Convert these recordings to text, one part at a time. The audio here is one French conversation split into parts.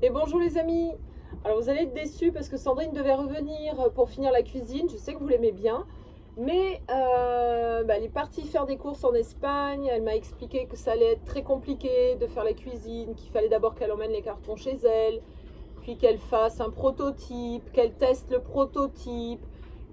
Et bonjour les amis. Alors vous allez être déçus parce que Sandrine devait revenir pour finir la cuisine. Je sais que vous l'aimez bien. Mais elle est partie faire des courses en Espagne. Elle m'a expliqué que ça allait être très compliqué de faire la cuisine, qu'il fallait d'abord qu'elle emmène les cartons chez elle, puis qu'elle fasse un prototype, qu'elle teste le prototype,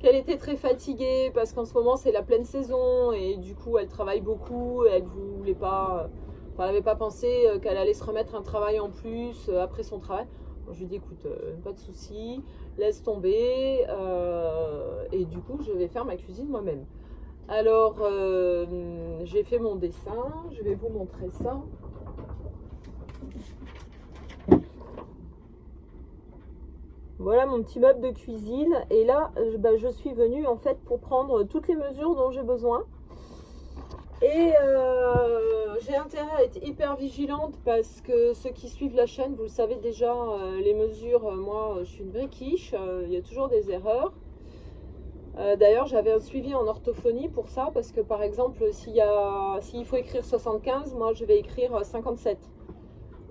qu'elle était très fatiguée parce qu'en ce moment c'est la pleine saison et du coup elle travaille beaucoup et elle voulait pas, enfin, elle n'avait pas pensé qu'elle allait se remettre un travail en plus après son travail. Je lui ai dit écoute, pas de souci, laisse tomber et du coup je vais faire ma cuisine moi-même. Alors j'ai fait mon dessin, je vais vous montrer ça. Voilà mon petit meuble de cuisine et là je suis venue en fait pour prendre toutes les mesures dont j'ai besoin et j'ai intérêt à être hyper vigilante parce que ceux qui suivent la chaîne vous le savez déjà, les mesures, moi je suis une vraie quiche, il y a toujours des erreurs. D'ailleurs j'avais un suivi en orthophonie pour ça parce que par exemple s'il faut écrire 75, moi je vais écrire 57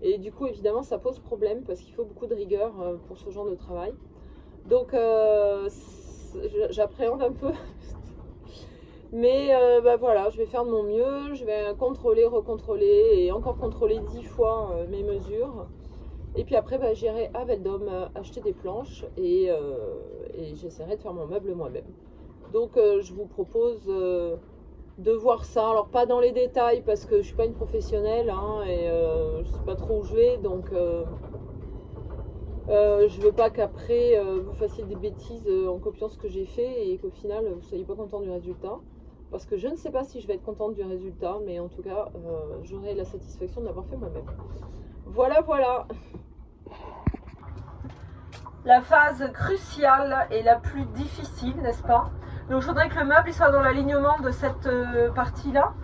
et du coup évidemment ça pose problème parce qu'il faut beaucoup de rigueur pour ce genre de travail. Donc j'appréhende un peu. Mais voilà, je vais faire de mon mieux, je vais contrôler, recontrôler et encore contrôler 10 fois mes mesures. Et puis après, j'irai à Veldom acheter des planches et j'essaierai de faire mon meuble moi-même. Donc je vous propose de voir ça. Alors pas dans les détails parce que je suis pas une professionnelle hein, et je sais pas trop où je vais. Donc je veux pas qu'après vous fassiez des bêtises en copiant ce que j'ai fait et qu'au final vous soyez pas content du résultat. Parce que je ne sais pas si je vais être contente du résultat, mais en tout cas, j'aurai la satisfaction de l'avoir fait moi-même. Voilà, voilà. La phase cruciale et la plus difficile, n'est-ce pas? Donc je voudrais que le meuble soit dans l'alignement de cette partie-là.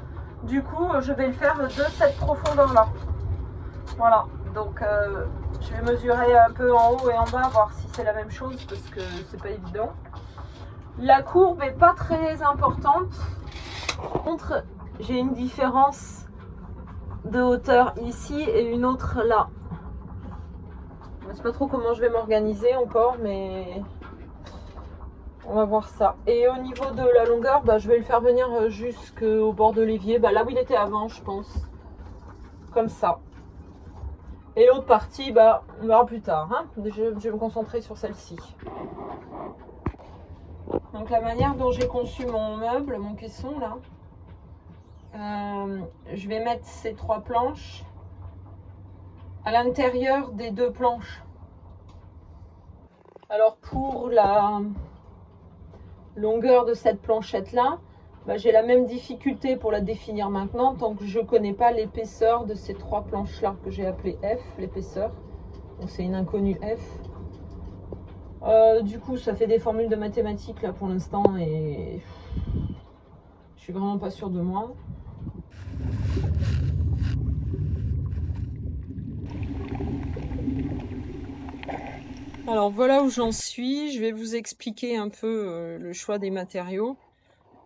Du coup, je vais le faire de cette profondeur-là. Voilà, donc je vais mesurer un peu en haut et en bas, voir si c'est la même chose, parce que c'est pas évident. La courbe est pas très importante. Par contre, j'ai une différence de hauteur ici et une autre là. Je ne sais pas trop comment je vais m'organiser encore, mais on va voir ça. Et au niveau de la longueur, je vais le faire venir jusqu'au bord de l'évier, là où il était avant, je pense. Comme ça. Et l'autre partie, on verra plus tard. Hein. Je vais me concentrer sur celle-ci. Donc la manière dont j'ai conçu mon meuble, mon caisson là, je vais mettre ces 3 planches à l'intérieur des 2 planches. Alors pour la longueur de cette planchette là, j'ai la même difficulté pour la définir maintenant tant que je ne connais pas l'épaisseur de ces 3 planches là que j'ai appelé F, l'épaisseur. Donc c'est une inconnue F. Du coup ça fait des formules de mathématiques là pour l'instant et je suis vraiment pas sûre de moi. Alors voilà où j'en suis, je vais vous expliquer un peu le choix des matériaux.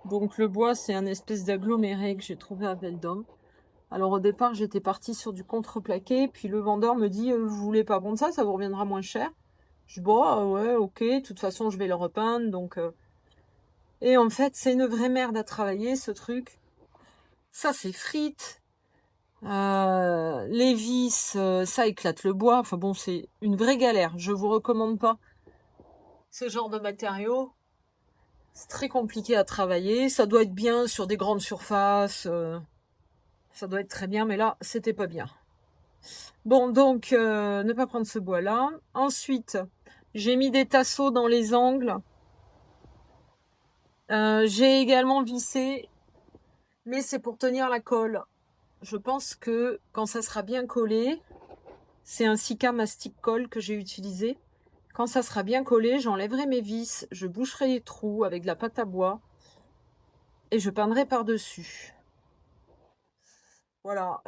Donc le bois c'est un espèce d'aggloméré que j'ai trouvé à Veldom. Alors au départ j'étais partie sur du contreplaqué, puis le vendeur me dit vous voulez pas prendre ça, ça vous reviendra moins cher. Je dis bon ouais ok, de toute façon je vais le repeindre donc... Et en fait c'est une vraie merde à travailler ce truc. Ça s'effrite. Les vis, ça éclate le bois. Enfin bon, c'est une vraie galère. Je vous recommande pas ce genre de matériaux. C'est très compliqué à travailler. Ça doit être bien sur des grandes surfaces. Ça doit être très bien, mais là, c'était pas bien. Bon, donc, ne pas prendre ce bois-là. Ensuite, j'ai mis des tasseaux dans les angles. J'ai également vissé, mais c'est pour tenir la colle. Je pense que quand ça sera bien collé, c'est un Sika Mastic Colle que j'ai utilisé. Quand ça sera bien collé, j'enlèverai mes vis, je boucherai les trous avec de la pâte à bois et je peindrai par-dessus. Voilà.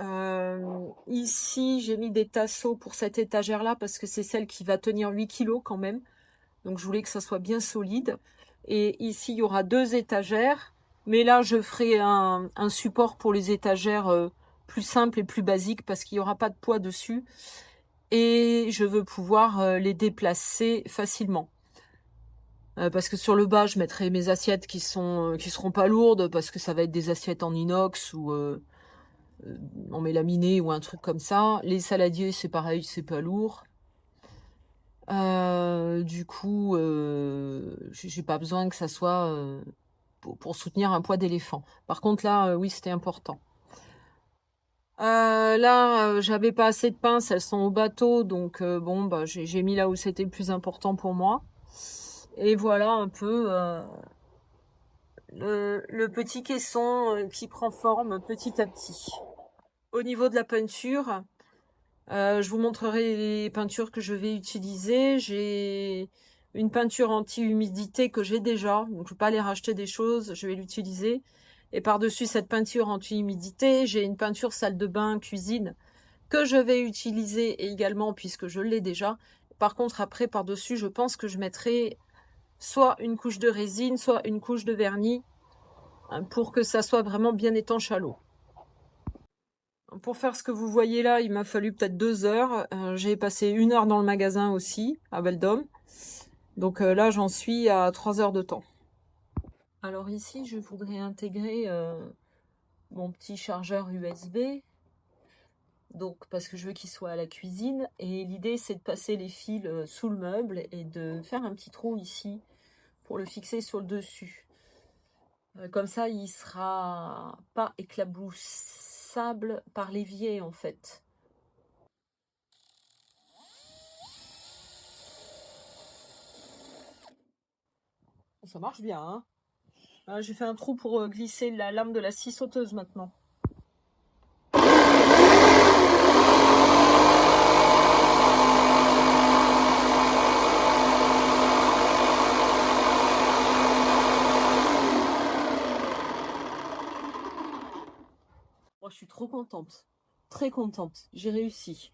Ici, j'ai mis des tasseaux pour cette étagère-là parce que c'est celle qui va tenir 8 kg quand même. Donc, je voulais que ça soit bien solide. Et ici, il y aura 2 étagères. Mais là, je ferai un support pour les étagères plus simples et plus basiques parce qu'il n'y aura pas de poids dessus. et je veux pouvoir les déplacer facilement. Parce que sur le bas, je mettrai mes assiettes qui seront pas lourdes, parce que ça va être des assiettes en inox ou en mélaminé ou un truc comme ça. Les saladiers, c'est pareil, c'est pas lourd. Du coup, j'ai pas besoin que ça soit pour soutenir un poids d'éléphant. Par contre, là, oui, c'était important. Là, j'avais pas assez de pinces, elles sont au bateau, donc bon, bah, j'ai mis là où c'était le plus important pour moi. Et voilà un peu le petit caisson qui prend forme petit à petit. Au niveau de la peinture, je vous montrerai les peintures que je vais utiliser. J'ai une peinture anti-humidité que j'ai déjà, donc je ne vais pas aller racheter des choses, je vais l'utiliser. Et par-dessus cette peinture anti-humidité, j'ai une peinture salle de bain, cuisine, que je vais utiliser également puisque je l'ai déjà. Par contre, après, par-dessus, je pense que je mettrai soit une couche de résine, soit une couche de vernis, hein, pour que ça soit vraiment bien étanche à l'eau. Pour faire ce que vous voyez là, il m'a fallu peut-être 2 heures. J'ai passé 1 heure dans le magasin aussi, à Beldom. Donc là, j'en suis à 3 heures de temps. Alors ici, je voudrais intégrer mon petit chargeur USB. Donc, parce que je veux qu'il soit à la cuisine. Et l'idée, c'est de passer les fils sous le meuble et de faire un petit trou ici pour le fixer sur le dessus. Comme ça, il sera pas éclaboussable par l'évier en fait. Ça marche bien, hein. J'ai fait un trou pour glisser la lame de la scie sauteuse maintenant. Moi, je suis trop contente. Très contente. J'ai réussi.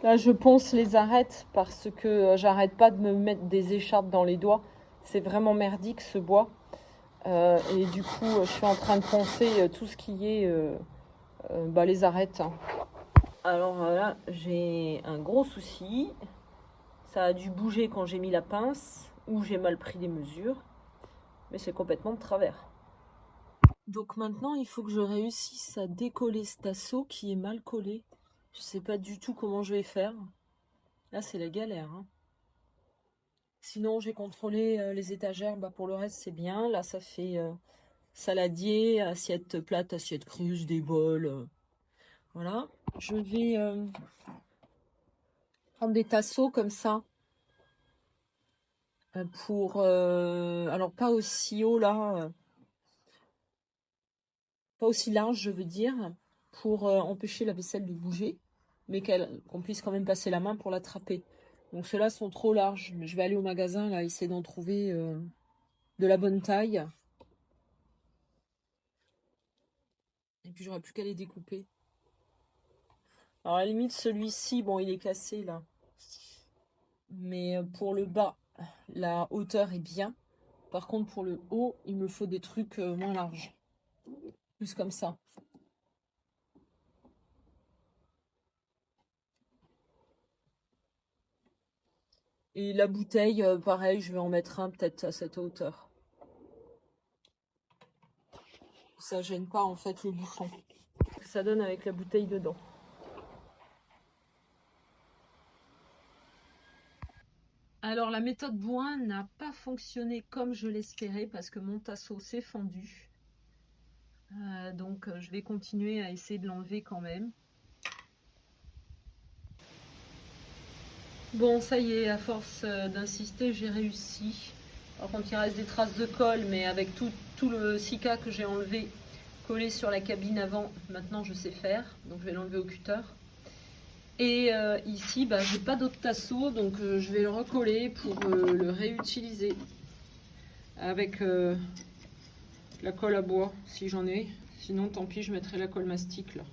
Là, je ponce les arêtes parce que j'arrête pas de me mettre des écharpes dans les doigts. C'est vraiment merdique ce bois. Et du coup, je suis en train de poncer tout ce qui est les arêtes. Alors là, j'ai un gros souci. Ça a dû bouger quand j'ai mis la pince ou j'ai mal pris des mesures. Mais c'est complètement de travers. Donc maintenant, il faut que je réussisse à décoller cet assaut qui est mal collé. Je sais pas du tout comment je vais faire. Là, c'est la galère, hein. Sinon, j'ai contrôlé les étagères. Bah, pour le reste, c'est bien. Là, ça fait saladier, assiette plate, assiette creuse, des bols. Voilà. Je vais prendre des tasseaux comme ça. Alors, pas aussi haut là. Pas aussi large, je veux dire. Pour empêcher la vaisselle de bouger. Mais qu'on puisse quand même passer la main pour l'attraper. Donc ceux-là sont trop larges. Je vais aller au magasin là, essayer d'en trouver de la bonne taille. Et puis j'aurai plus qu'à les découper. Alors à la limite, celui-ci, bon, il est cassé là. Mais pour le bas, la hauteur est bien. Par contre, pour le haut, il me faut des trucs moins larges. Plus comme ça. Et la bouteille, pareil, je vais en mettre un peut-être à cette hauteur. Ça gêne pas en fait le bouchon. Ça donne avec la bouteille dedans. Alors la méthode Bouin n'a pas fonctionné comme je l'espérais parce que mon tasseau s'est fendu. Donc je vais continuer à essayer de l'enlever quand même. Bon, ça y est, à force d'insister, j'ai réussi. Par contre, il reste des traces de colle, mais avec tout le silica que j'ai enlevé, collé sur la cabine avant, maintenant je sais faire. Donc je vais l'enlever au cutter. Et ici, bah, j'ai pas d'autre tasseau, donc je vais le recoller pour le réutiliser avec la colle à bois, si j'en ai. Sinon, tant pis, je mettrai la colle mastic là.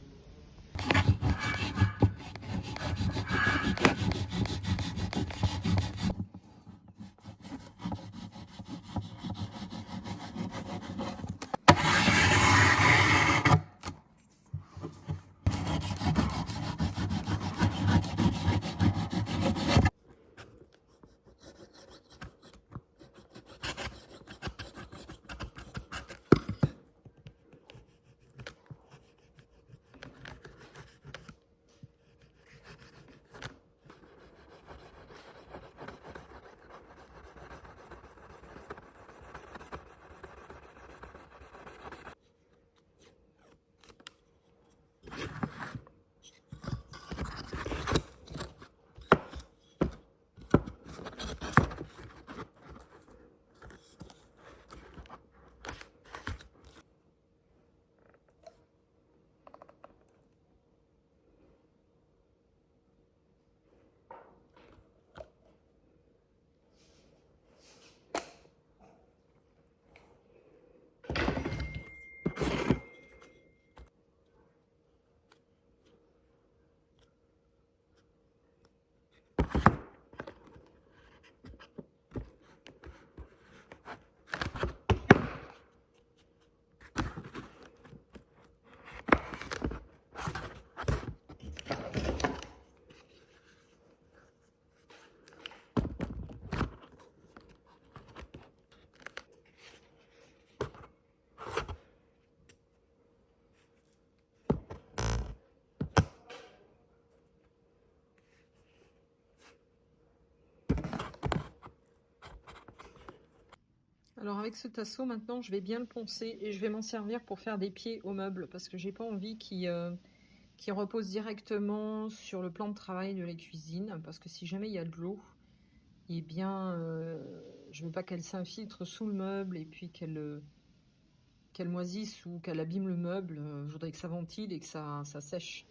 Alors avec ce tasseau, maintenant, je vais bien le poncer et je vais m'en servir pour faire des pieds au meuble parce que j'ai pas envie qu'il repose directement sur le plan de travail de la cuisine, parce que si jamais il y a de l'eau, eh bien, je veux pas qu'elle s'infiltre sous le meuble et puis qu'elle moisisse ou qu'elle abîme le meuble. Je voudrais que ça ventile et que ça sèche.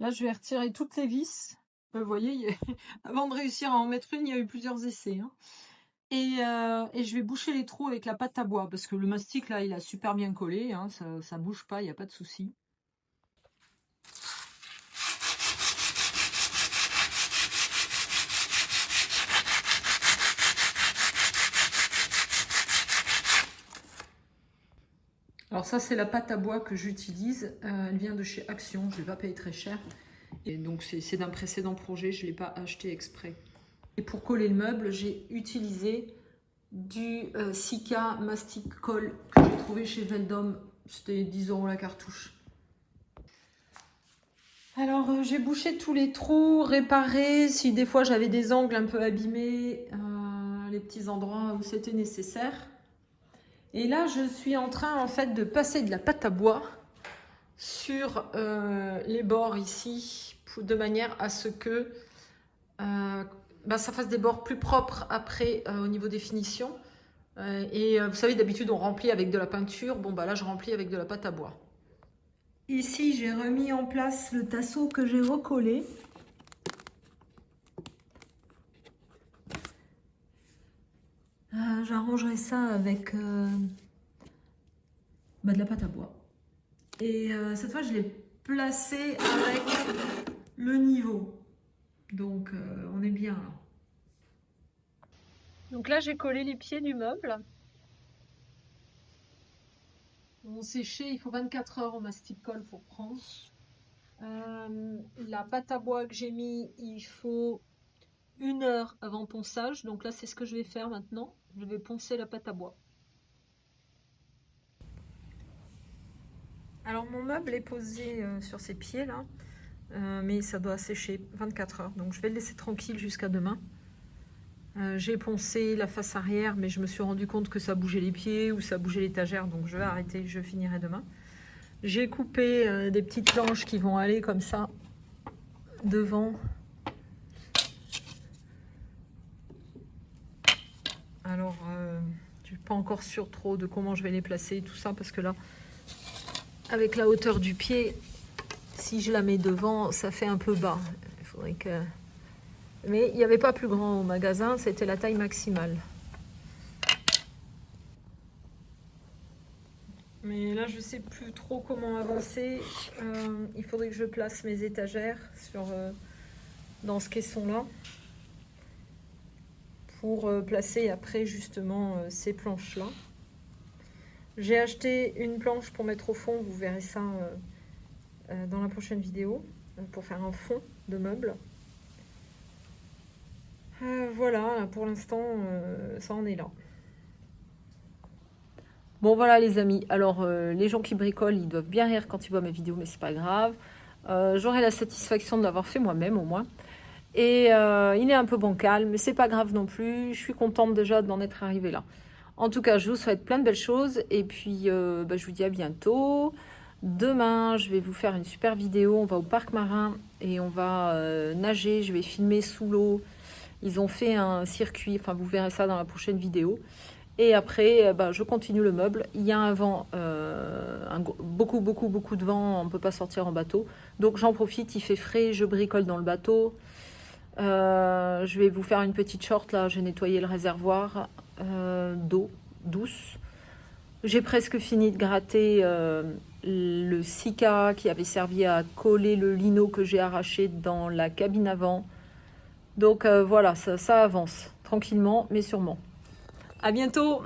Là, je vais retirer toutes les vis. Vous voyez, avant de réussir à en mettre une, il y a eu plusieurs essais. Hein. Et je vais boucher les trous avec la pâte à bois parce que le mastic, là, il a super bien collé. Hein, ça bouge pas, il n'y a pas de souci. Alors ça, c'est la pâte à bois que j'utilise. Elle vient de chez Action, je ne l'ai pas payé très cher. Et donc c'est d'un précédent projet, je ne l'ai pas acheté exprès. Et pour coller le meuble, j'ai utilisé du Sika Mastic Coll que j'ai trouvé chez Veldom. C'était 10 € la cartouche. Alors j'ai bouché tous les trous, réparé si des fois j'avais des angles un peu abîmés, les petits endroits où c'était nécessaire. Et là, je suis en train en fait de passer de la pâte à bois sur les bords ici, de manière à ce que ça fasse des bords plus propres après au niveau des finitions. Vous savez, d'habitude on remplit avec de la peinture. Bon bah là, je remplis avec de la pâte à bois. Ici, j'ai remis en place le tasseau que j'ai recollé. J'arrangerai ça avec de la pâte à bois. Et cette fois, je l'ai placé avec le niveau. Donc, on est bien là. Donc là, j'ai collé les pieds du meuble. Bon, sécher, il faut 24 heures au mastic colle pour prendre. La pâte à bois que j'ai mis, il faut 1 heure avant ponçage. Donc là, c'est ce que je vais faire maintenant. Je vais poncer la pâte à bois. Alors mon meuble est posé sur ses pieds là, mais ça doit sécher 24 heures. Donc je vais le laisser tranquille jusqu'à demain. J'ai poncé la face arrière, mais je me suis rendu compte que ça bougeait les pieds ou ça bougeait l'étagère, donc je vais arrêter, je finirai demain. J'ai coupé des petites planches qui vont aller comme ça devant. Alors, je ne suis pas encore sûre trop de comment je vais les placer, tout ça, parce que là, avec la hauteur du pied, si je la mets devant, ça fait un peu bas. Il faudrait que... Mais il n'y avait pas plus grand au magasin, c'était la taille maximale. Mais là, je ne sais plus trop comment avancer. Il faudrait que je place mes étagères dans ce caisson-là pour placer après justement ces planches-là. J'ai acheté une planche pour mettre au fond, vous verrez ça dans la prochaine vidéo, pour faire un fond de meuble. Voilà, pour l'instant, ça en est là. Bon voilà les amis, alors les gens qui bricolent, ils doivent bien rire quand ils voient mes vidéos, mais c'est pas grave. J'aurai la satisfaction de l'avoir fait moi-même au moins. Et il est un peu bancal, mais c'est pas grave non plus. Je suis contente déjà d'en être arrivée là. En tout cas, je vous souhaite plein de belles choses. Et puis, je vous dis à bientôt. Demain, je vais vous faire une super vidéo. On va au parc marin et on va nager. Je vais filmer sous l'eau. Ils ont fait un circuit, enfin vous verrez ça dans la prochaine vidéo. Et après, je continue le meuble. Il y a un vent, beaucoup de vent. On ne peut pas sortir en bateau. Donc j'en profite, il fait frais, je bricole dans le bateau. Je vais vous faire une petite short là. J'ai nettoyé le réservoir d'eau douce. J'ai presque fini de gratter le Sika qui avait servi à coller le lino que j'ai arraché dans la cabine avant. Donc voilà, ça avance tranquillement mais sûrement. À bientôt!